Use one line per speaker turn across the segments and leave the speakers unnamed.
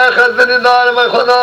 أخذني نار من خدا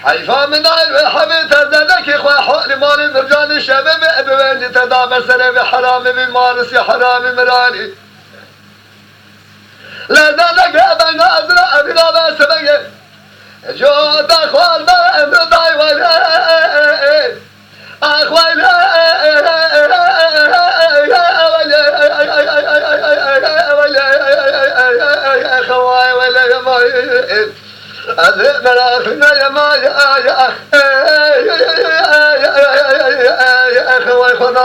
حيفا من عين حبيت ذلك إخوة حقل مال مرجان الشباب أبوين تدام سنة بحرام بمارس يا حرام مراني لا ذلك أبن أزرع بلا بس بقى جود أخوان ما أمضي ولا أخوان أخوان ولا يا أذئب الأخنا يا ما يا أخ يا أخوي خذا